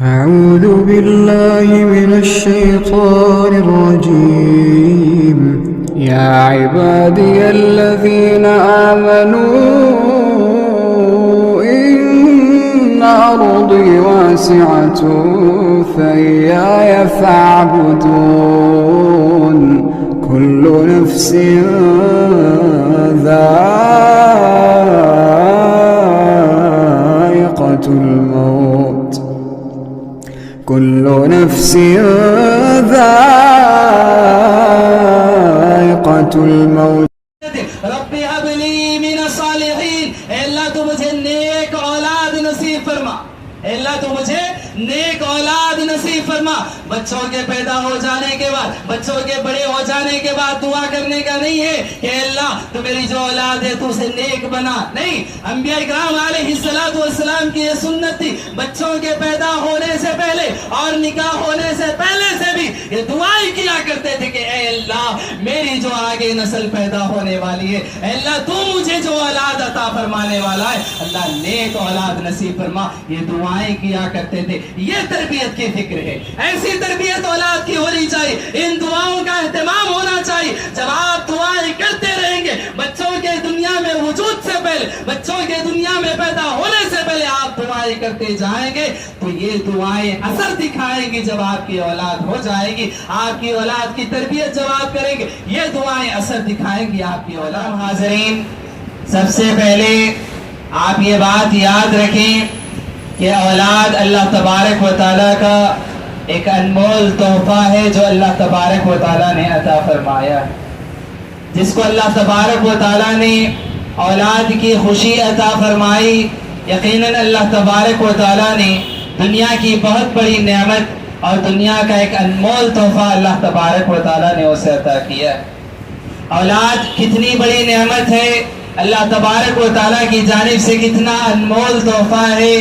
أعوذ بالله من الشيطان الرجيم يا عبادي الذين آمنوا إن أرضي واسعة فإياي فاعبدون كل نفس ذائقة الموت كل نفس ذائقة الموت ربی هب لی من الصالحین، اے اللہ تو مجھے نیک اولاد نصیب فرما، اے اللہ تو مجھے نیک اولاد نصیب فرما۔ بچوں کے پیدا ہو جانے کے بعد، بچوں کے بڑے ہو جانے کے بعد دعا کرنے کا نہیں ہے کہ اے اللہ تو میری جو اولاد ہے تو اسے نیک بنا، نہیں۔ انبیاء کرام علیہ السلام کی یہ سنت تھی، بچوں کے پیدا ہونے سے پہلے اور نکاح ہونے سے پہلے سے بھی یہ دعائیں کیا کرتے تھے کہ اے اللہ میری جو آگے نسل پیدا ہونے والی ہے، اے اللہ تو مجھے جو اولاد عطا فرمانے والا ہے، اللہ نیک اولاد نصیب فرما۔ یہ دعائیں کیا کرتے تھے، یہ تربیت کی فکر ہے۔ ایسی تربیت اولاد کی ہونی چاہیے، ان دعاؤں کا اہتمام ہونا چاہیے۔ جب آپ دعائیں کرتے رہیں گے، بچوں کے دنیا میں وجود سے پہلے، بچوں کے دنیا میں پیدا ہونے سے پہلے آپ دعائیں کرتے جائیں گے تو یہ دعائیں اثر دکھائیں گی۔ جب آپ کی اولاد ہو جائے گی، آپ کی اولاد کی تربیت جب آپ کریں گے، یہ دعائیں اثر دکھائیں گی آپ کی اولاد۔ حاضرین، سب سے پہلے آپ یہ بات یاد رکھیں کہ اولاد اللہ تبارک و تعالیٰ کا ایک انمول تحفہ ہے جو اللہ تبارک و تعالیٰ نے عطا فرمایا ہے۔ جس کو اللہ تبارک و تعالیٰ نے اولاد کی خوشی عطا فرمائی، یقیناً اللہ تبارک و تعالیٰ نے دنیا کی بہت بڑی نعمت اور دنیا کا ایک انمول تحفہ اللہ تبارک و تعالیٰ نے اسے عطا کیا ہے۔ اولاد کتنی بڑی نعمت ہے، اللہ تبارک و تعالیٰ کی جانب سے کتنا انمول تحفہ ہے،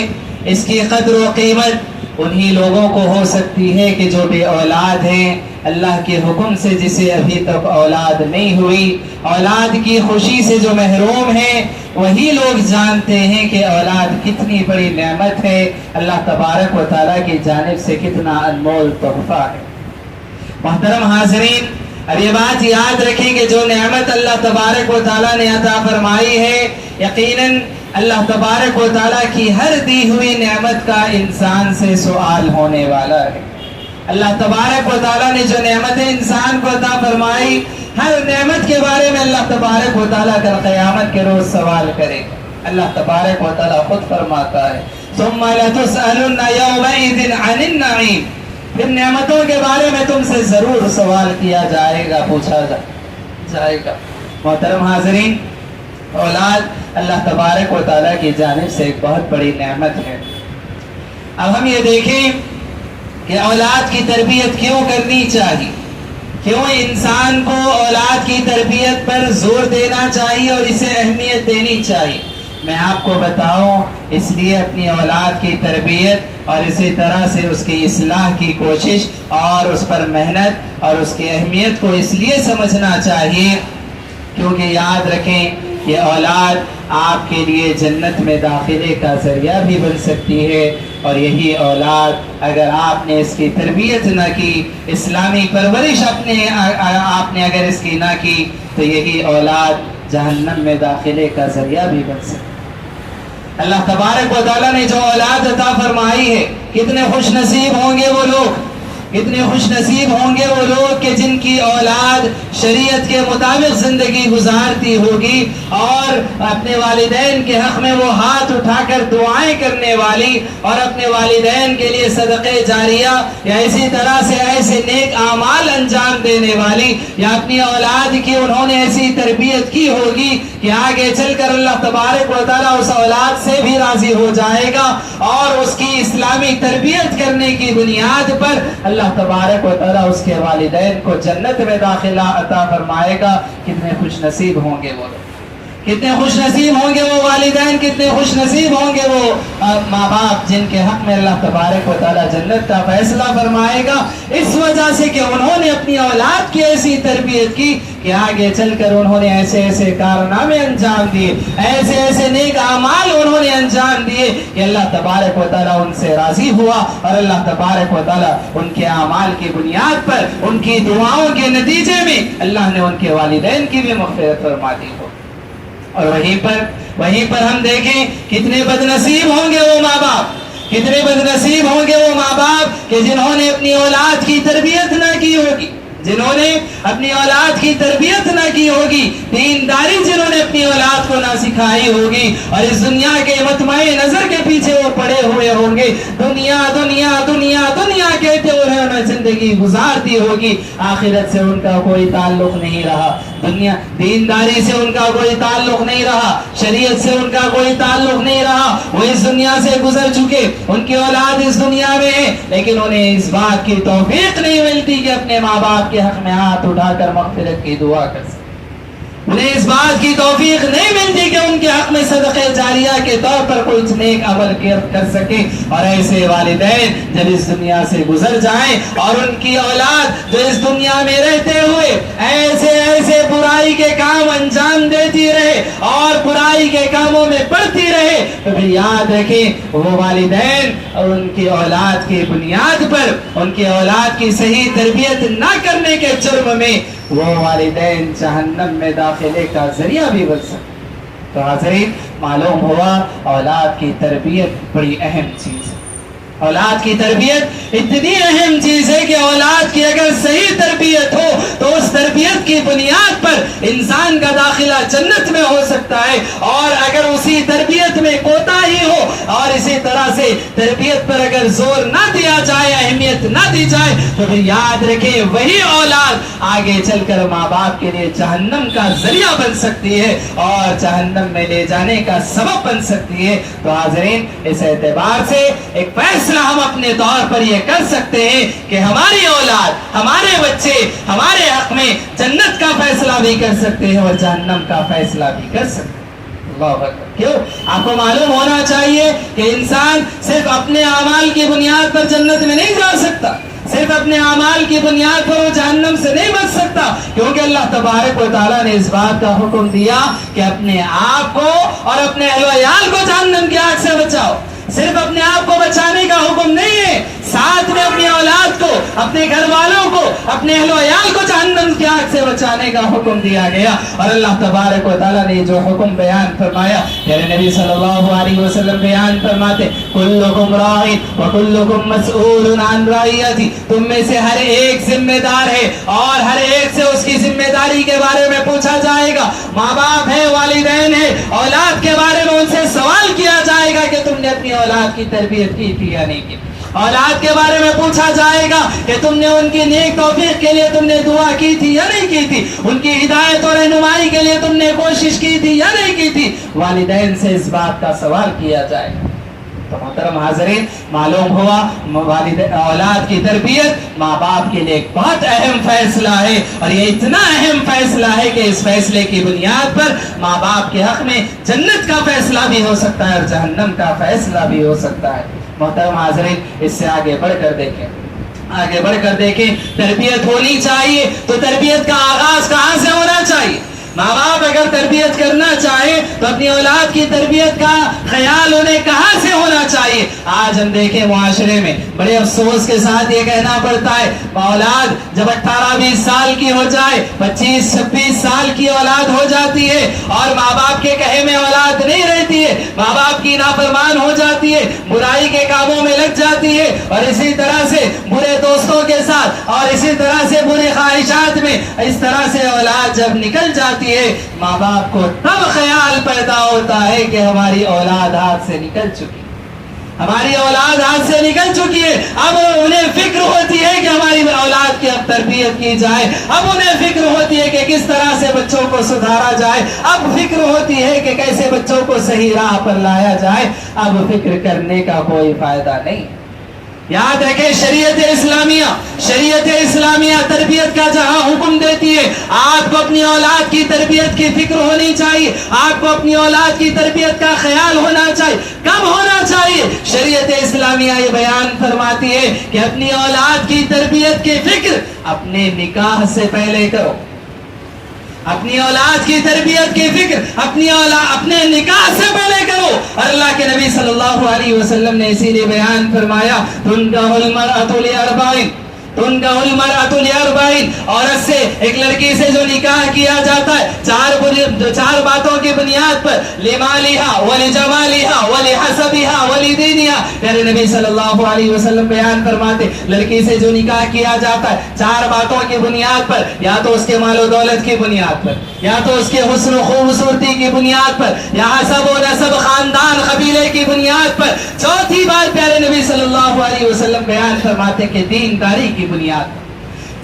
اس کی قدر و قیمت انہی لوگوں کو ہو سکتی ہے کہ جو بے اولاد ہیں، اللہ کے حکم سے جسے ابھی تک اولاد نہیں ہوئی، اولاد کی خوشی سے جو محروم ہیں، وہی لوگ جانتے ہیں کہ اولاد کتنی بڑی نعمت ہے، اللہ تبارک و تعالیٰ کی جانب سے کتنا انمول تحفہ ہے۔ محترم حاضرین، اب یہ بات یاد رکھیں کہ جو نعمت اللہ تبارک و تعالیٰ نے عطا فرمائی ہے، یقیناً اللہ تبارک و تعالیٰ کی ہر دی ہوئی نعمت کا انسان سے سوال ہونے والا ہے۔ اللہ تبارک و تعالیٰ نے جو نعمتیں انسان کو عطا فرمائی، ہر نعمت کے بارے میں اللہ تبارک و تعالیٰ کل قیامت کے روز سوال کرے گا۔ اللہ تبارک و تعالیٰ خود فرماتا ہے ثم لتسألن يومئذ عن النعیم، پھر نعمتوں کے بارے میں تم سے ضرور سوال کیا جائے گا، پوچھا جائے گا۔ محترم حاضرین، اولاد اللہ تبارک و تعالیٰ کی جانب سے ایک بہت بڑی نعمت ہے۔ اب ہم یہ دیکھیں کہ اولاد کی تربیت کیوں کرنی چاہیے، کیوں انسان کو اولاد کی تربیت پر زور دینا چاہیے اور اسے اہمیت دینی چاہیے۔ میں آپ کو بتاؤں، اس لیے اپنی اولاد کی تربیت اور اسی طرح سے اس کی اصلاح کی کوشش اور اس پر محنت اور اس کی اہمیت کو اس لیے سمجھنا چاہیے کیونکہ یاد رکھیں کہ اولاد آپ کے لیے جنت میں داخلے کا ذریعہ بھی بن سکتی ہے، اور یہی اولاد اگر آپ نے اس کی تربیت نہ کی، اسلامی پرورش آپ نے اگر اس کی نہ کی، تو یہی اولاد جہنم میں داخلے کا ذریعہ بھی بن سکتی ہے۔ اللہ تبارک و تعالیٰ نے جو اولاد عطا فرمائی ہے، کتنے خوش نصیب ہوں گے وہ لوگ، کتنے خوش نصیب ہوں گے وہ لوگ کہ جن کی اولاد شریعت کے مطابق زندگی گزارتی ہوگی اور اپنے والدین کے حق میں وہ ہاتھ اٹھا کر دعائیں کرنے والی اور اپنے والدین کے لیے صدقے جاریہ یا اسی طرح سے ایسے نیک اعمال انجام دینے والی، یا اپنی اولاد کی انہوں نے ایسی تربیت کی ہوگی کہ آگے چل کر اللہ تبارک و تعالیٰ اس اولاد سے بھی راضی ہو جائے گا اور اس کی اسلامی تربیت کرنے کی بنیاد پر اللہ تبارک و تعالیٰ اس کے والدین کو جنت میں داخلہ عطا فرمائے گا۔ کتنے خوش نصیب ہوں گے وہ لوگ۔ کتنے خوش نصیب ہوں گے وہ والدین، کتنے خوش نصیب ہوں گے وہ ماں باپ جن کے حق میں اللہ تبارک و تعالی جنت کا فیصلہ فرمائے گا، اس وجہ سے کہ انہوں نے اپنی اولاد کی ایسی تربیت کی کہ آگے چل کر انہوں نے ایسے ایسے کارنامے انجام دیے، ایسے ایسے نیک اعمال انہوں نے انجام دیے کہ اللہ تبارک و تعالی ان سے راضی ہوا، اور اللہ تبارک و تعالی ان کے اعمال کی بنیاد پر، ان کی دعاؤں کے نتیجے میں اللہ نے ان کے والدین کی بھی مغفرت فرما دی ہو۔ اور وہیں پر ہم دیکھیں کتنے بد نصیب ہوں گے وہ ماں باپ، کتنے بد نصیب ہوں گے وہ ماں باپ کہ جنہوں نے اپنی اولاد کی تربیت نہ کی ہوگی، جنہوں نے اپنی اولاد کی تربیت نہ کی ہوگی، دینداری جنہوں نے اپنی اولاد کو نہ سکھائی ہوگی، اور اس دنیا کے مطمع نظر کے پیچھے وہ پڑے ہوئے ہوں گے، دنیا دنیا دنیا دنیا کہتے ہوئے انہیں زندگی گزار دی ہوگی، آخرت سے ان کا کوئی تعلق نہیں رہا، دنیا دینداری سے ان کا کوئی تعلق نہیں رہا، شریعت سے ان کا کوئی تعلق نہیں رہا، وہ اس دنیا سے گزر چکے، ان کی اولاد اس دنیا میں ہے، لیکن انہیں اس بات کی توفیق نہیں ملتی کہ اپنے ماں باپ کے حق میں ہاتھ اٹھا کر مغفرت کی دعا کر سکے، انہیں اس بات کی توفیق نہیں ملتی کہ ان کے حق میں صدقہ جاریہ کے طور پر کوئی نیک عمل کر سکے، اور ایسے والدین جب اس دنیا سے گزر جائیں اور ان کی اولاد جو اس دنیا میں رہتے ہوئے ایسے ایسے برائی کے کام انجام دیتی رہے اور برائی کے کاموں میں پڑتی رہے، تو پھر یاد رکھیں وہ والدین اور ان کی اولاد کی بنیاد پر، ان کی اولاد کی صحیح تربیت نہ کرنے کے جرم میں وہ والدین جہنم میں داخلے کا ذریعہ بھی بن سکتے۔ تو حاضرین، معلوم ہوا اولاد کی تربیت بڑی اہم چیز ہے، اولاد کی تربیت اتنی اہم چیز ہے کہ اولاد کی اگر صحیح تربیت ہو تو اس تربیت کی بنیاد پر انسان کا داخلہ جنت میں ہو سکتا ہے، اور اگر اسی تربیت میں کوتاہی ہو اور اسی طرح سے تربیت پر اگر زور نہ دیا جائے، اہمیت نہ دی جائے، تو پھر یاد رکھیں وہی اولاد آگے چل کر ماں باپ کے لیے جہنم کا ذریعہ بن سکتی ہے اور جہنم میں لے جانے کا سبب بن سکتی ہے۔ تو حاضرین، اس اعتبار سے ایک فیصلہ ہم اپنے طور پر یہ کر سکتے ہیں کہ ہماری اولاد، ہمارے بچے ہمارے حق میں جنت کا فیصلہ بھی کر سکتے ہیں اور جہنم کا فیصلہ بھی کر سکتے ہیں۔ اللہ اکبر۔ کیوں؟ آپ کو معلوم ہونا چاہیے کہ انسان صرف اپنے اعمال کی بنیاد پر جنت میں نہیں جا سکتا، صرف اپنے اعمال کی بنیاد پر وہ جہنم سے نہیں بچ سکتا، کیونکہ اللہ تبارک و تعالیٰ نے اس بات کا حکم دیا کہ اپنے آپ کو اور اپنے اہل و عیال کو جہنم کی آگ سے بچاؤ۔ صرف اپنے آپ کو بچانے کا حکم نہیں ہے، ساتھ میں اپنی اولاد کو، اپنے گھر والوں کو، اپنے اہل و عیال کو جہنم کی آگ سے بچانے کا حکم دیا گیا۔ اور اللہ تبارک و تعالیٰ نے جو حکم بیان فرمایا، میرے نبی صلی اللہ علیہ وسلم بیان فرماتے، کلکم راع وکلکم مسئول عن رعیتہ، تم میں سے ہر ایک ذمہ دار ہے اور ہر ایک سے اس کی ذمہ داری کے بارے میں پوچھا جائے گا۔ ماں باپ ہے، والدین ہے، اولاد کے بارے میں ان سے سوال کیا جائے گا کہ تم نے اپنی اولاد کی تربیت کی تھی یا نہیں کی۔ اولاد کے بارے میں پوچھا جائے گا کہ تم نے ان کی نیک توفیق کے لیے تم نے دعا کی تھی یا نہیں کی تھی، ان کی ہدایت اور رہنمائی کے لیے تم نے کوشش کی تھی یا نہیں کی تھی۔ والدین سے اس بات کا سوال کیا جائے گا۔ تو محترم حاضرین، معلوم ہوا اولاد کی تربیت ماں باپ کے لیے ایک بہت اہم فیصلہ ہے، اور یہ اتنا اہم فیصلہ ہے کہ اس فیصلے کی بنیاد پر ماں باپ کے حق میں جنت کا فیصلہ بھی ہو سکتا ہے اور جہنم کا فیصلہ بھی ہو سکتا ہے۔ محترم حاضرین، اس سے آگے بڑھ کر دیکھیں تربیت ہونی چاہیے تو تربیت کا آغاز کہاں سے ہونا چاہیے؟ ماں باپ اگر تربیت کرنا چاہیں تو اپنی اولاد کی تربیت کا خیال انہیں کہاں سے ہونا چاہیے؟ آج ہم دیکھیں معاشرے میں بڑے افسوس کے ساتھ یہ کہنا پڑتا ہے، اولاد جب 18-20 سال کی ہو جائے، 25-26 سال کی اولاد ہو جاتی ہے اور ماں باپ کے کہے میں اولاد نہیں رہتی ہے، ماں باپ کی نافرمان ہو جاتی ہے، برائی کے کاموں میں لگ جاتی ہے، اور اسی طرح سے برے دوستوں کے ساتھ اور اسی طرح سے برے خواہشات میں اس طرح سے اولاد جب نکل جاتی ہے، ماں باپ کو تب خیال پیدا ہوتا ہے کہ ہماری اولاد ہاتھ سے نکل چکی، ہماری اولاد ہاتھ سے نکل چکی ہے۔ اب انہیں فکر ہوتی ہے کہ ہماری اولاد کی اب تربیت کی جائے، اب انہیں فکر ہوتی ہے کہ کس طرح سے بچوں کو سدھارا جائے، اب فکر ہوتی ہے کہ کیسے بچوں کو صحیح راہ پر لایا جائے۔ اب فکر کرنے کا کوئی فائدہ نہیں، یاد رکھیں شریعت اسلامیہ تربیت کا جہاں حکم دیتی ہے، آپ کو اپنی اولاد کی تربیت کی فکر ہونی چاہیے، آپ کو اپنی اولاد کی تربیت کا خیال ہونا چاہیے۔ کب ہونا چاہیے؟ شریعت اسلامیہ یہ بیان فرماتی ہے کہ اپنی اولاد کی تربیت کی فکر اپنے نکاح سے پہلے کرو، اپنی اولاد کی تربیت کی فکر اپنے نکاح سے پہلے کرو۔ اور اللہ کے نبی صلی اللہ علیہ وسلم نے اسی لیے بیان فرمایا تنکح المرأۃ لأربعین، عورت سے ایک لڑکی سے جو نکاح کیا جاتا ہے چار باتوں کی بنیاد پر، لمالہا ولجمالہا ولحسبہا ولدینہا۔ پیارے نبی صلی اللہ علیہ وسلم بیان فرماتے لڑکی سے جو نکاح کیا جاتا ہے چار باتوں کی بنیاد پر، یا تو اس کے مال و دولت کی بنیاد پر، یا تو اس کے حسن و خوبصورتی کی بنیاد پر، یا حسب و نسب خاندان قبیلے کی بنیاد پر۔ چوتھی بات پیارے نبی صلی اللہ علیہ وسلم بیان فرماتے کہ دینداری کی بنیاد۔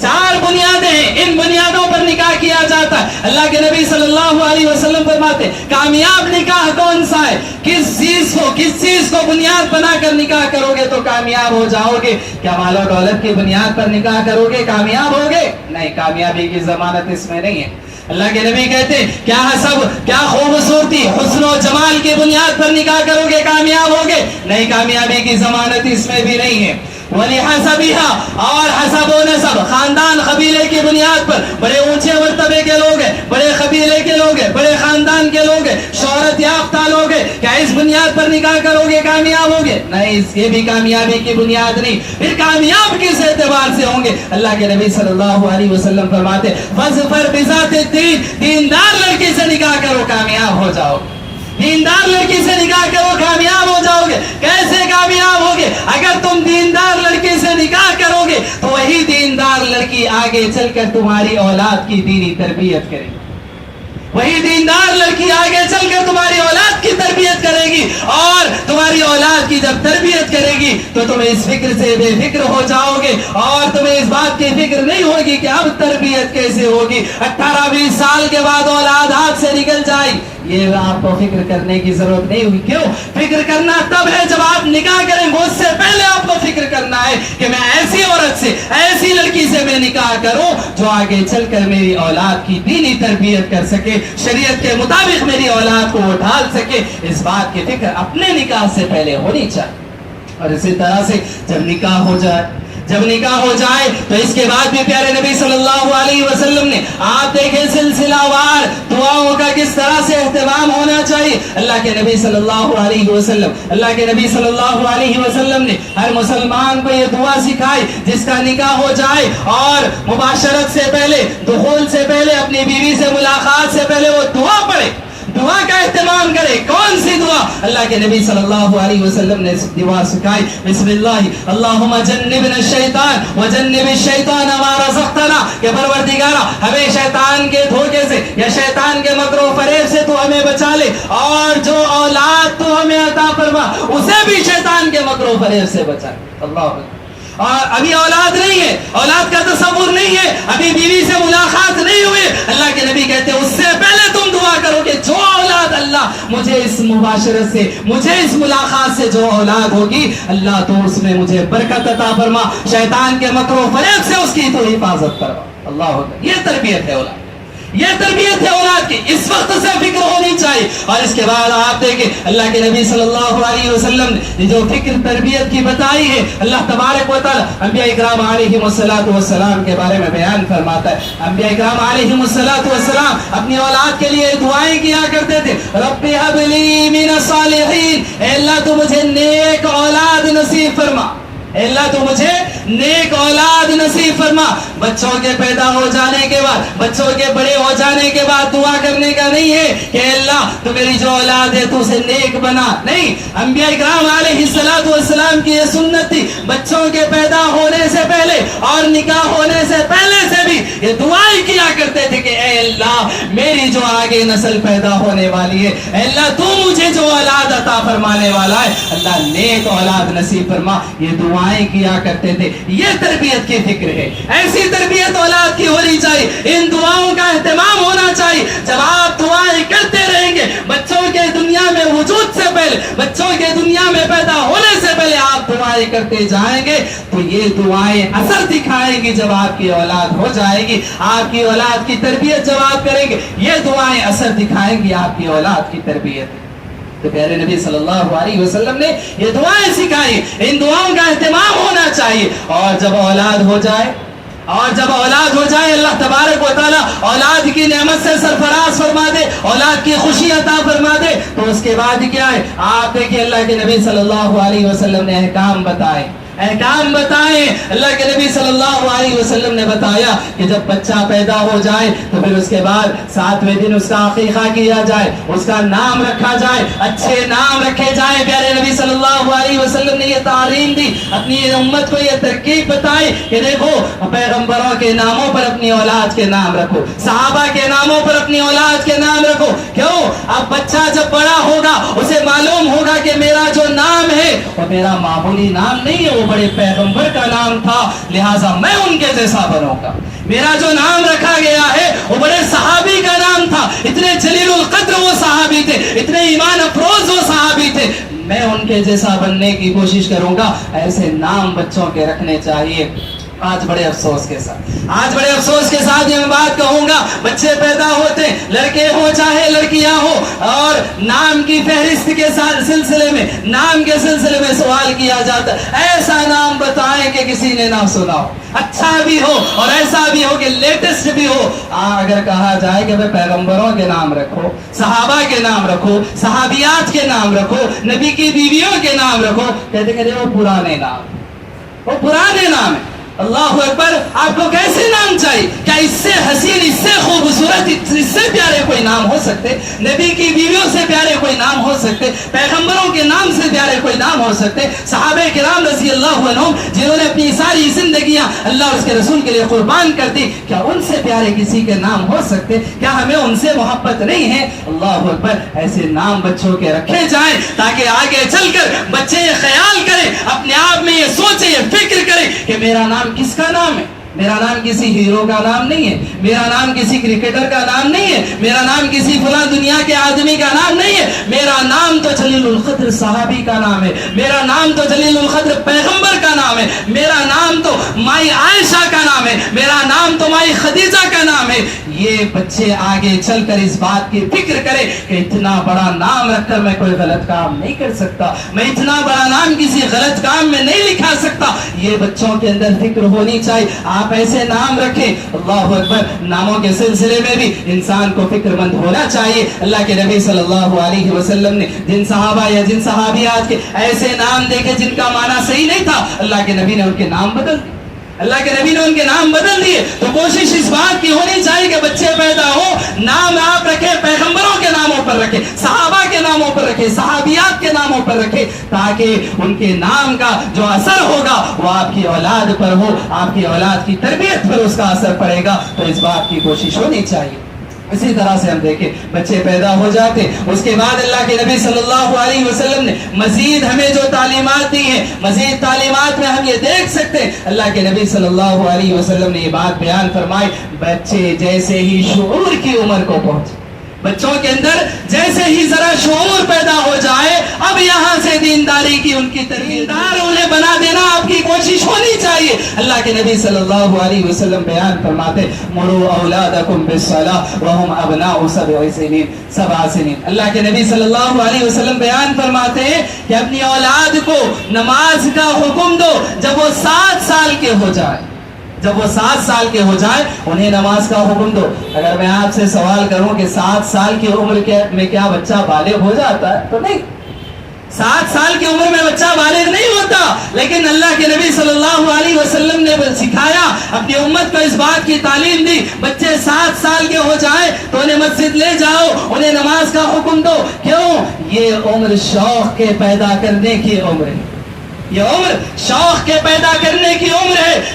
چار بنیادیں ہیں، ان بنیادوں پر نکاح کیا جاتا ہے۔ اللہ کے نبی صلی اللہ علیہ وسلم فرماتے کامیاب نکاح کون سا ہے؟ کس چیز کو بنیاد بنا کر نکاح کرو گے تو کامیاب ہو جاؤ گے؟ کیا مال و دولت کی بنیاد پر نکاح کرو گے کامیاب ہوگے؟ نہیں، کامیابی کی ضمانت اس میں نہیں ہے۔ اللہ کے نبی کہتے کیا حسب، کیا خوبصورتی، حسن و جمال کی بنیاد پر نکاح کرو گے کامیاب ہوگے؟ نہیں، کامیابی کی ضمانت اس میں بھی نہیں ہے۔ وَلِحَسَبِهَا، اور حسب و نسب خاندان قبیلے کی بنیاد پر، بڑے اونچے مرتبے کے لوگ ہیں، بڑے قبیلے کے لوگ ہیں، بڑے خاندان کے لوگ ہیں، شہرت یافتہ لوگ ہیں، کیا اس بنیاد پر نکاح کرو گے کامیاب ہوگے؟ نہیں، اس یہ بھی کامیابی کی بنیاد نہیں۔ پھر کامیاب کس اعتبار سے ہوں گے؟ اللہ کے نبی صلی اللہ علیہ وسلم فرماتے فَاظْفَرْ بِذَاتِ الدِّينِ، دیندار لڑکی سے نکاح کرو کامیاب ہو جاؤ، دیندار لڑکی سے نکاح کرو کامیاب ہو جاؤ گے۔ کیسے کامیاب ہوگے؟ اگر تم دیندار لڑکی سے نکاح کرو گے تو وہی دیندار لڑکی آگے چل کر تمہاری اولاد کی دینی تربیت کرے گی، وہی دیندار لڑکی آگے چل کر تمہاری اولاد کی تربیت کرے گی، اور تمہاری اولاد کی جب تربیت کرے گی تو تم اس فکر سے بے فکر ہو جاؤ گے، اور تمہیں اس بات کی فکر نہیں ہوگی کہ اب تربیت کیسے ہوگی۔ 18-20 سال کے بعد اولاد ہاتھ سے نکل جائے، یہ آپ کو فکر کرنے کی ضرورت نہیں ہوگی۔ کیوں؟ فکر کرنا تب ہے جب آپ نکاح کریں گے، اس سے پہلے آپ کو فکر کرنا ہے کہ میں ایسی عورت سے، ایسی لڑکی سے میں نکاح کروں جو آگے چل کر میری اولاد کی دینی تربیت کر سکے، شریعت کے مطابق میری اولاد کو وہ ڈھال سکے۔ اس بات کی فکر اپنے نکاح سے پہلے ہونی چاہیے۔ اور اسی طرح سے جب نکاح ہو جائے تو اس کے بعد بھی پیارے نبی صلی اللہ علیہ وسلم نے، آپ دیکھیں سلسلہ وار دعاؤں کا کس طرح سے اہتمام ہونا چاہیے۔ اللہ کے نبی صلی اللہ علیہ وسلم نے ہر مسلمان کو یہ دعا سکھائی جس کا نکاح ہو جائے اور مباشرت سے پہلے، دخول سے پہلے، اپنی بیوی سے ملاقات سے پہلے وہ دعا پڑھے، دعا کا اہتمام کرے۔ کون سی دعا؟ اللہ کے نبی صلی اللہ علیہ وسلم نے دعا سکھائی، بسم اللہ اللہم جنبنا الشیطان وجنب الشیطان ما رزقتنا، کہ پروردگارا ہمیں شیطان کے دھوکے سے یا شیطان کے مکر و فریب سے تو ہمیں بچا لے، اور جو اولاد تو ہمیں عطا فرما اسے بھی شیطان کے مکر و فریب سے بچا لے۔ اللہ، اور ابھی اولاد نہیں ہے، اولاد کا تصور نہیں ہے، ابھی بیوی سے ملاقات نہیں ہوئی، اللہ کے نبی کہتے ہیں اس سے پہلے تم دعا کرو کہ جو اولاد اللہ مجھے اس مباشرت سے، مجھے اس ملاقات سے جو اولاد ہوگی اللہ تو اس میں مجھے برکت عطا فرما، شیطان کے مکر و فریب سے اس کی تو حفاظت فرما۔ اللہ، یہ تربیت ہے اولاد، یہ تربیت ہے اولاد کی، اس وقت سے فکر ہونی چاہیے۔ اور اس کے بعد آپ دیکھیں اللہ کے نبی صلی اللہ علیہ وسلم نے جو فکر تربیت کی بتائی ہے، اللہ تبارک و تعالی انبیاء اکرام علیہم السلام کے بارے میں بیان فرماتا ہے۔ انبیاء اکرام علیہم السلام اپنی اولاد کے لیے دعائیں کیا کرتے تھے، رب ہب لی من الصالحین، اے اللہ تو مجھے نیک اولاد نصیب فرما، اے اللہ تو مجھے نیک اولاد نصیب فرما۔ بچوں کے پیدا ہو جانے کے بعد، بچوں کے بڑے ہو جانے کے بعد دعا کرنے کا نہیں ہے کہ اللہ تو میری جو اولاد ہے تو اسے نیک بنا، نہیں۔ انبیاء اکرام علیہ السلام کی یہ سنت تھی، بچوں کے پیدا ہونے سے پہلے اور نکاح ہونے سے پہلے سے بھی یہ دعائیں کیا کرتے تھے کہ اے اللہ میری میری جو آگے نسل پیدا ہونے والی ہے، اے اللہ تو مجھے جو اولاد عطا فرمانے والا ہے، اللہ نیک اولاد نصیب فرما. یہ دعائیں کیا کرتے تھے. یہ تربیت کی فکر ہے. ایسی تربیت اولاد کی ہونی چاہیے. ان دعاؤں کا اہتمام ہونا چاہیے. جب آپ دعائیں کرتے رہیں گے، بچوں کے دنیا میں وجود سے پہلے، بچوں کے دنیا میں پیدا ہونے سے پہلے آپ دعائیں کرتے جائیں گے تو یہ دعائیں اثر دکھائیں گی. جب آپ کی اولاد ہو جائے گی، آپ کی اولاد کی تربیت جب آپ کریں گے، یہ دعائیں اثر دکھائیں گی آپ کی اولاد کی تربیت. تو پیارے نبی صلی اللہ علیہ وسلم نے یہ دعائیں سکھائی. ان دعاؤں کا اہتمام ہونا چاہیے. اور جب اولاد ہو جائے، اللہ تبارک و تعالیٰ اولاد کی نعمت سے سرفراز فرما دے، اولاد کی خوشی عطا فرما دے، تو اس کے بعد کیا ہے؟ آپ دیکھیں اللہ کے نبی صلی اللہ علیہ وسلم نے احکام بتائے. اللہ کے نبی صلی اللہ علیہ وسلم نے بتایا کہ جب بچہ پیدا ہو جائے تو پھر اس کے بعد 7ویں دن اس کا عقیقہ کیا جائے، اس کا نام رکھا جائے، اچھے نام رکھے جائیں. پیارے نبی صلی اللہ علیہ وسلم نے یہ تعلیم دی، اپنی امت کو یہ ترکیب بتائی کہ دیکھو پیغمبروں کے ناموں پر اپنی اولاد کے نام رکھو، صحابہ کے ناموں پر اپنی اولاد کے نام رکھو. کیوں؟ اب بچہ جب بڑا ہوگا اسے معلوم ہوگا کہ میرا جو نام ہے وہ میرا معمولی نام نہیں ہے، وہ بڑے پیغمبر کا نام تھا، لہٰذا میں ان کے جیسا بنوں گا. میرا جو نام رکھا گیا ہے وہ بڑے صحابی کا نام تھا، اتنے جلیل القدر وہ صحابی تھے، اتنے ایمان افروز وہ صحابی تھے، میں ان کے جیسا بننے کی کوشش کروں گا. ایسے نام بچوں کے رکھنے چاہیے. آج بڑے افسوس کے ساتھ یہ میں بات کہوں گا، بچے پیدا ہوتے، لڑکے ہو چاہے لڑکیاں ہو، اور نام کی فہرست کے سلسلے میں سوال کیا جاتا ہے ایسا نام بتائیں کہ کسی نے نہ سنا ہو، اچھا بھی ہو اور ایسا بھی ہو کہ لیٹسٹ بھی ہو. اگر کہا جائے کہ پیغمبروں کے نام رکھو، صحابہ کے نام رکھو، صحابیات کے نام رکھو، نبی کی بیویوں کے نام رکھو، کہتے کہ وہ پرانے نام ہے. اللہ اکبر. آپ کو کیسے نام چاہیے؟ کیا اس سے حسین، اس سے خوبصورت، اس سے پیارے کوئی نام ہو سکتے؟ نبی کی بیویوں سے پیارے کوئی نام ہو سکتے؟ پیغمبروں کے نام سے پیارے کوئی نام ہو سکتے؟ صحابہ کرام رضی اللہ عنہم جنہوں نے اپنی ساری زندگیاں اللہ اور اس کے رسول کے لیے قربان کر دی، کیا ان سے پیارے کسی کے نام ہو سکتے؟ کیا ہمیں ان سے محبت نہیں ہے؟ اللہ اکبر. ایسے نام بچوں کے رکھے جائیں تاکہ آگے چل کر بچے یہ خیال کریں، اپنے آپ میں یہ سوچیں، یہ فکر کریں کہ میرا نام کس کا نام ہے. میرا نام کسی ہیرو کا نام نہیں ہے، میرا نام کسی کرکٹر کا نام نہیں ہے، میرا نام کسی فلاں دنیا کے آدمی کا نام نہیں ہے. میرا نام تو جلیل القدر صحابی کا نام ہے، میرا نام تو جلیل القدر پیغمبر کا نام ہے، میرا نام تو مائی عائشہ کا نام ہے، میرا نام تو مائی خدیجہ کا نام ہے. یہ بچے آگے چل کر اس بات کی فکر کرے کہ اتنا بڑا نام رکھ کر میں کوئی غلط کام نہیں کر سکتا، میں اتنا بڑا نام کسی غلط کام میں نہیں لکھا سکتا. یہ بچوں کے اندر فکر ہونی چاہیے. آپ ایسے نام رکھیں. اللہ اکبر. ناموں کے سلسلے میں بھی انسان کو فکر مند ہونا چاہیے. اللہ کے نبی صلی اللہ علیہ وسلم نے جن صحابہ یا جن صحابیات کے ایسے نام دیکھے جن کا معنی صحیح نہیں تھا، اللہ کے نبی نے ان کے نام بدل دیے. تو کوشش اس بات کی ہونی چاہیے کہ بچے پیدا ہو، نام آپ رکھے پیغمبروں کے ناموں پر رکھے، صحابہ کے ناموں پر رکھے، صحابیات کے ناموں پر رکھے، تاکہ ان کے نام کا جو اثر ہوگا وہ آپ کی اولاد پر ہو، آپ کی اولاد کی تربیت پر اس کا اثر پڑے گا. تو اس بات کی کوشش ہونی چاہیے. اسی طرح سے ہم دیکھیں بچے پیدا ہو جاتے، اس کے بعد اللہ کے نبی صلی اللہ علیہ وسلم نے مزید ہمیں جو تعلیمات دی ہیں، مزید تعلیمات میں ہم یہ دیکھ سکتے ہیں اللہ کے نبی صلی اللہ علیہ وسلم نے یہ بات بیان فرمائی، بچے جیسے ہی شعور کی عمر کو پہنچے، بچوں کے اندر جیسے ہی ذرا شعور پیدا ہو جائے، اب یہاں سے دینداری کی ان کی تربیتدار انہیں بنا دینا آپ کی کوشش ہونی چاہیے. اللہ کے نبی صلی اللہ علیہ وسلم بیان فرماتے مروا اولادکم بالصلاۃ وهم ابناء 7 سنین. اللہ کے نبی صلی اللہ علیہ وسلم بیان فرماتے ہیں کہ اپنی اولاد کو نماز کا حکم دو جب وہ 7 سال کے ہو جائے. جب وہ 7 سال کے ہو جائے انہیں نماز کا حکم دو. اگر میں آپ سے سوال کروں کہ 7 سال کی عمر میں کیا بچہ بالغ ہو جاتا ہے؟ تو نہیں. 7 سال کی عمر میں بچہ بالغ نہیں ہوتا، لیکن اللہ کے نبی صلی اللہ علیہ وسلم نے سکھایا، اپنی امت کو اس بات کی تعلیم دی، بچے 7 سال کے ہو جائیں تو انہیں مسجد لے جاؤ، انہیں نماز کا حکم دو. کیوں؟ یہ عمر شوق کے پیدا کرنے کی عمر ہے، یہ عمر شوق کے پیدا کرنے کی عمر ہے.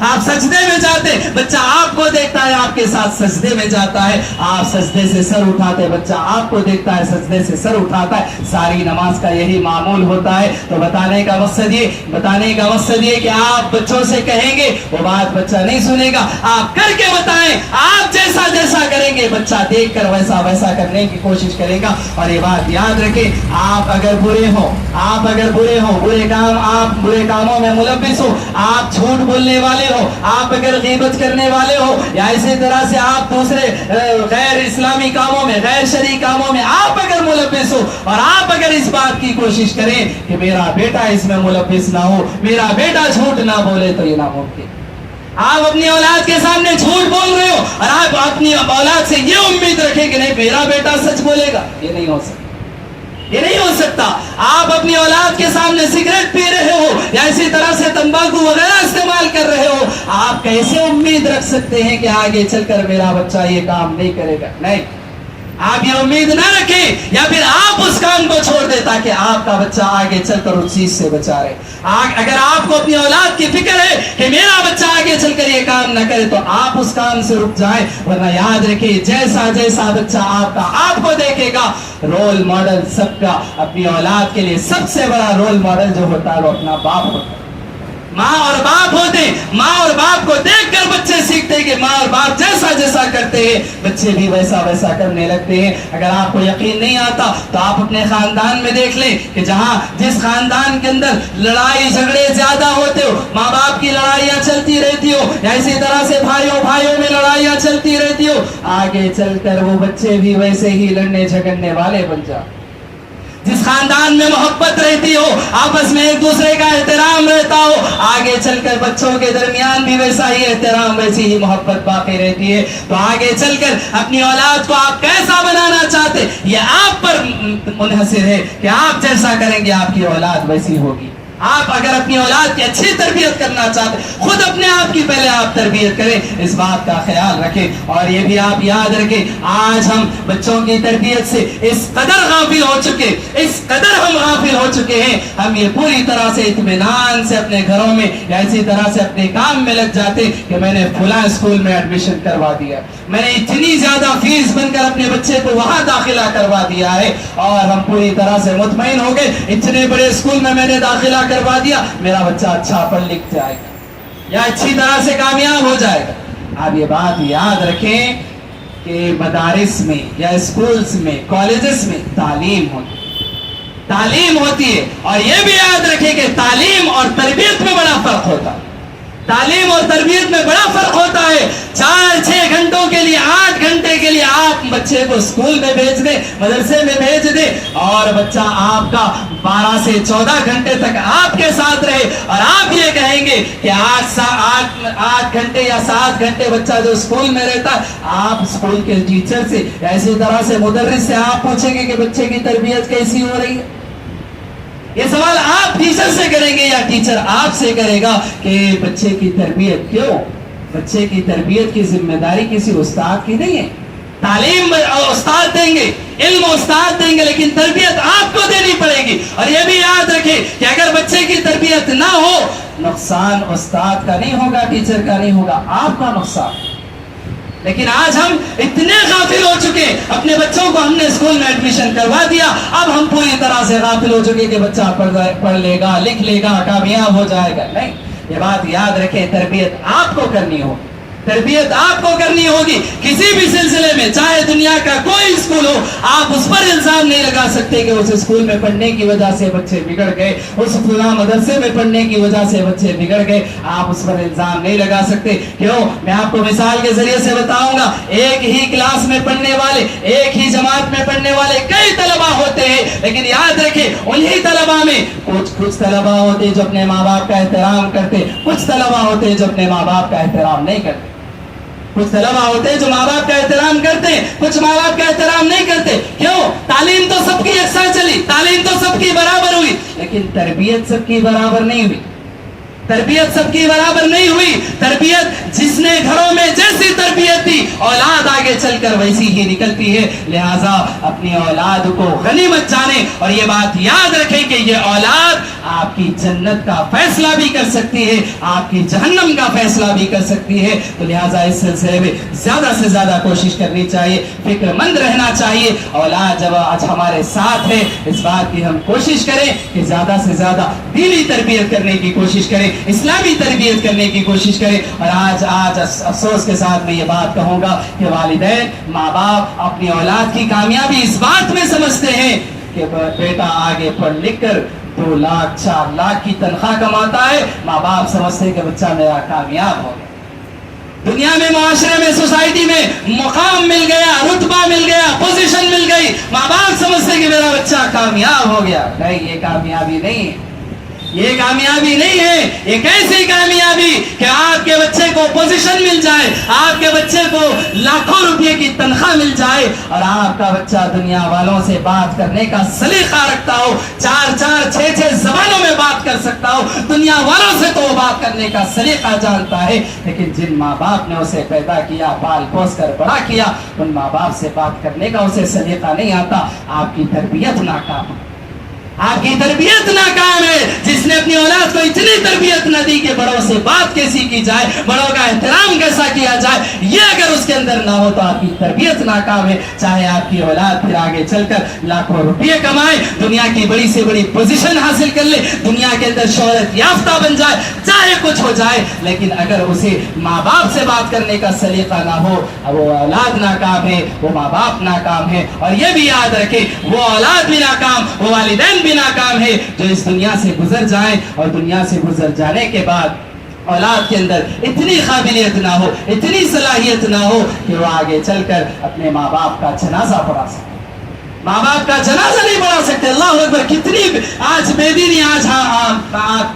آپ سجدے میں جاتے, بچہ آپ کو دیکھتا ہے آپ کے ساتھ سجدے میں جاتا ہے, آپ سجدے سے سر اٹھاتے, بچہ آپ کو دیکھتا ہے سجدے سے سر اٹھاتا ہے. ساری نماز کا یہی معمول ہوتا ہے. تو بتانے کا مقصد یہ کہ آپ بچوں سے کہیں گے وہ بات بچہ نہیں سنے گا, آپ کر کے بتائیں, آپ جیسا جیسا کریں گے بچہ دیکھ کر ویسا ویسا کرنے کی کوشش کرے گا. اور یہ بات یاد رکھیں, آپ اگر برے ہو, آپ برے کاموں میں ملوث ہو, آپ جھوٹ بولنے والے ہو, آپ اگر غیبت کرنے والے ہو, یا اسی طرح سے آپ دوسرے غیر اسلامی کاموں میں, غیر شرعی کاموں میں آپ اگر ملوث ہو, اور آپ اگر اس بات کی کوشش کریں کہ میرا بیٹا اس میں ملوث نہ ہو, میرا بیٹا جھوٹ نہ بولے, تو یہ ناممکن. آپ اپنی اولاد کے سامنے جھوٹ بول رہے ہو اور آپ اپنی اولاد سے یہ امید رکھیں کہ نہیں میرا بیٹا سچ بولے گا, یہ نہیں ہو سکتا. آپ اپنی اولاد کے سامنے سگریٹ پی رہے ہو یا اسی طرح سے تمباکو وغیرہ استعمال کر رہے ہو, آپ کیسے امید رکھ سکتے ہیں کہ آگے چل کر میرا بچہ یہ کام نہیں کرے گا؟ نہیں, آپ یہ امید نہ رکھیں, یا پھر آپ اس کام کو چھوڑ دیں تاکہ آپ کا بچہ آگے چل کر اس چیز سے بچا رہے. اگر آپ کو اپنی اولاد کی فکر ہے کہ میرا بچہ آگے چل کر یہ کام نہ کرے تو آپ اس کام سے رک جائیں, ورنہ یاد رکھیں جیسا جیسا بچہ آپ کو دیکھے گا, رول ماڈل سب کا اپنی اولاد کے لیے سب سے بڑا رول ماڈل جو ہوتا ہے وہ اپنا باپ ہوتا ہے. ماں اور باپ کو دیکھ کر بچے سیکھتے ہیں کہ ماں اور باپ جیسا جیسا کرتے ہیں بچے بھی ویسا ویسا کرنے لگتے ہیں. اگر آپ کو یقین نہیں آتا تو آپ اپنے خاندان میں دیکھ لیں کہ جس خاندان کے اندر لڑائی جھگڑے زیادہ ہوتے ہو, ماں باپ کی لڑائیاں چلتی رہتی ہو, یا اسی طرح سے بھائیوں میں لڑائیاں چلتی رہتی ہو, آگے چل کر وہ بچے بھی ویسے ہی لڑنے جھگڑنے والے بن جائیں. جس خاندان میں محبت رہتی ہو, آپس میں ایک دوسرے کا احترام رہتا ہو, آگے چل کر بچوں کے درمیان بھی ویسا ہی احترام, ویسی ہی محبت باقی رہتی ہے. تو آگے چل کر اپنی اولاد کو آپ کیسا بنانا چاہتے, یہ آپ پر منحصر ہے کہ آپ جیسا کریں گے آپ کی اولاد ویسی ہوگی. آپ اگر اپنی اولاد کی اچھی تربیت کرنا چاہتے, خود اپنے آپ کی پہلے آپ تربیت کریں, اس بات کا خیال رکھیں. اور یہ بھی آپ یاد رکھیں, آج ہم بچوں کی تربیت سے اس قدر غافل ہو چکے ہیں, ہم یہ پوری طرح سے اطمینان سے اپنے گھروں میں یا اسی طرح سے اپنے کام میں لگ جاتے کہ میں نے فلاں اسکول میں ایڈمیشن کروا دیا, میں نے اتنی زیادہ فیس بن کر اپنے بچے کو وہاں داخلہ کروا دیا ہے, اور ہم پوری طرح سے مطمئن ہو گئے اتنے بڑے اسکول میں نے داخلہ کروا دیا, میرا بچہ اچھا پڑھ لکھ جائے گا یا اچھی طرح سے کامیاب ہو جائے گا. آپ یہ بات یاد رکھیں کہ مدارس میں یا اسکولز میں, کالجز میں تعلیم ہوتی ہے, اور یہ بھی یاد رکھیں کہ تعلیم اور تربیت میں بڑا فرق ہوتا ہے. تعلیم اور تربیت میں بڑا فرق ہوتا ہے. 4-6 گھنٹوں کے لیے, 8 گھنٹے کے لیے آپ بچے کو اسکول میں بھیج دیں, مدرسے میں بھیج دیں, اور بچہ آپ کا 12 سے 14 گھنٹے تک آپ کے ساتھ رہے, اور آپ یہ کہیں گے کہ 8 گھنٹے یا 7 گھنٹے بچہ جو اسکول میں رہتا ہے, آپ اسکول کے ٹیچر سے ایسی طرح سے مدرس سے آپ پوچھیں گے کہ بچے کی تربیت کیسی ہو رہی ہے. یہ سوال آپ ٹیچر سے کریں گے یا ٹیچر آپ سے کرے گا کہ بچے کی تربیت کیوں؟ بچے کی تربیت کی ذمہ داری کسی استاد کی نہیں ہے. تعلیم استاد دیں گے, علم استاد دیں گے, لیکن تربیت آپ کو دینی پڑے گی. اور یہ بھی یاد رکھیں کہ اگر بچے کی تربیت نہ ہو, نقصان استاد کا نہیں ہوگا, ٹیچر کا نہیں ہوگا, آپ کا نقصان. لیکن آج ہم اتنے غافل ہو چکے, اپنے بچوں کو ہم نے اسکول میں ایڈمیشن کروا دیا, اب ہم پوری طرح سے غافل ہو چکے کہ بچہ پڑھ لے گا, لکھ لے گا, کامیاب ہو جائے گا. نہیں, یہ بات یاد رکھیں, تربیت آپ کو کرنی ہوگی. کسی بھی سلسلے میں, چاہے دنیا کا کوئی اسکول ہو, آپ اس پر الزام نہیں لگا سکتے کہ اس اسکول میں پڑھنے کی وجہ سے بچے بگڑ گئے, اس فلاں مدرسے میں پڑھنے کی وجہ سے بچے بگڑ گئے. آپ اس پر الزام نہیں لگا سکتے. کیوں؟ میں آپ کو مثال کے ذریعے سے بتاؤں گا. ایک ہی کلاس میں پڑھنے والے, ایک ہی جماعت میں پڑھنے والے کئی طلبہ ہوتے ہیں, لیکن یاد رکھیں انہی طلبہ میں کچھ طلبہ ہوتے جو اپنے ماں باپ کا احترام کرتے, کچھ طلبہ ہوتے جو اپنے ماں باپ کا احترام نہیں کرتے. کچھ طلبہ ہوتے ہیں جو ماں باپ کا احترام کرتے ہیں, کچھ ماں باپ کا احترام نہیں کرتے. کیوں؟ تعلیم تو سب کی یکساں چلی, تعلیم تو سب کی برابر ہوئی, لیکن تربیت سب کی برابر نہیں ہوئی. تربیت جس نے گھروں میں جیسی تربیت دی اولاد آگے چل کر ویسی ہی نکلتی ہے. لہٰذا اپنی اولاد کو غنیمت جانیں اور یہ بات یاد رکھیں کہ یہ اولاد آپ کی جنت کا فیصلہ بھی کر سکتی ہے, آپ کی جہنم کا فیصلہ بھی کر سکتی ہے. تو لہٰذا اس سلسلے میں زیادہ سے زیادہ کوشش کرنی چاہیے, فکر مند رہنا چاہیے. اولاد جب آج ہمارے ساتھ ہے, اس بات کی ہم کوشش کریں کہ زیادہ سے زیادہ دینی تربیت کرنے کی کوشش کریں, اسلامی تربیت کرنے کی کوشش کریں. اور آج افسوس کے ساتھ میں یہ بات کہوں گا کہ والدین, ماں باپ اپنی اولاد کی کامیابی اس بات میں سمجھتے ہیں کہ بیٹا آگے پڑھ لکھ کر 2 لاکھ 4 لاکھ کی تنخواہ کماتا ہے, ماں باپ سمجھتے ہیں کہ بچہ میرا کامیاب ہو گیا, دنیا میں, معاشرے میں, سوسائٹی میں مقام مل گیا, رتبہ مل گیا, پوزیشن مل گئی, ماں باپ سمجھتے کہ میرا بچہ کامیاب ہو گیا. نہیں, یہ کامیابی نہیں ہے, یہ کامیابی نہیں ہے. ایک ایسی کامیابی کہ آپ کے بچے کو پوزیشن مل جائے, آپ کے بچے کو لاکھوں روپے کی تنخواہ مل جائے اور آپ کا بچہ دنیا والوں سے بات کرنے کا سلیقہ رکھتا ہو, 4 6 زبانوں میں بات کر سکتا ہو. دنیا والوں سے تو وہ بات کرنے کا سلیقہ جانتا ہے, لیکن جن ماں باپ نے اسے پیدا کیا, پال پوس کر بڑا کیا, ان ماں باپ سے بات کرنے کا اسے سلیقہ نہیں آتا. آپ کی تربیت ناکام, آپ کی تربیت ناکام ہے. جس نے اپنی اولاد کو اتنی تربیت نہ دی کہ بڑوں سے بات کیسی کی جائے, بڑوں کا احترام کیسا کیا جائے, یہ اگر اس کے اندر نہ ہو تو آپ کی تربیت ناکام ہے. چاہے آپ کی اولاد پھر آگے چل کر لاکھوں روپے کمائے, دنیا کی بڑی سے بڑی پوزیشن حاصل کر لے, دنیا کے اندر شہرت یافتہ بن جائے, چاہے کچھ ہو جائے, لیکن اگر اسے ماں باپ سے بات کرنے کا سلیقہ نہ ہو, وہ اولاد ناکام ہے, وہ ماں باپ ناکام ہے. اور یہ بھی یاد رکھیں, وہ اولاد بھی ناکام, وہ والدین بھی ناکام ہے جو اس دنیا سے گزر جائیں اور دنیا سے گزر جانے کے بعد اولاد کے اندر اتنی قابلیت نہ ہو, اتنی صلاحیت نہ ہو کہ وہ آگے چل کر اپنے ماں باپ کا جنازہ پڑھا سکے. ماں باپ کا جنازہ نہیں پڑھا سکتے. اللہ اکبر, کتنی آج بے دینی آج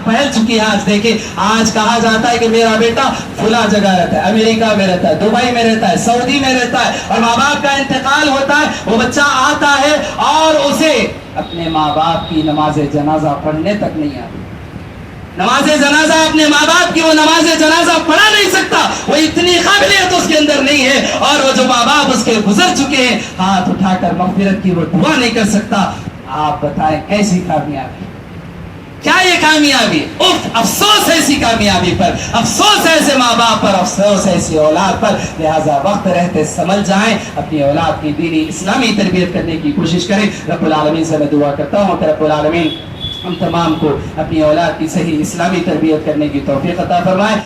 پھیل چکی ہے. آج دیکھیں, آج کہا جاتا ہے کہ میرا بیٹا فلاں جگہ رہتا ہے, امریکہ میں رہتا ہے, دبئی میں رہتا ہے, سعودی میں رہتا ہے, اور ماں باپ کا انتقال ہوتا ہے, وہ بچہ آتا ہے اور اسے اپنے ماں باپ کی نماز جنازہ پڑھنے تک نہیں آتی. نماز جنازہ اپنے ماں باپ کی وہ نماز جنازہ پڑھا نہیں سکتا, وہ اتنی قابلیت اس کے اندر نہیں ہے. اور وہ جو ماں باپ اس کے گزر چکے ہیں, ہاتھ اٹھا کر مغفرت کی وہ دعا نہیں کر سکتا. آپ بتائیں کیسی کامیابی, کیا یہ کامیابی؟ افسوس ایسی کامیابی پر, افسوس ایسے ماں باپ پر, افسوس ایسی اولاد پر. لہٰذا وقت رہتے سمجھ جائیں, اپنی اولاد کی دینی اسلامی تربیت کرنے کی کوشش کریں. رب العالمین سے میں دعا کرتا ہوں کہ رب العالمین ہم تمام کو اپنی اولاد کی صحیح اسلامی تربیت کرنے کی توفیق عطا فرمائے.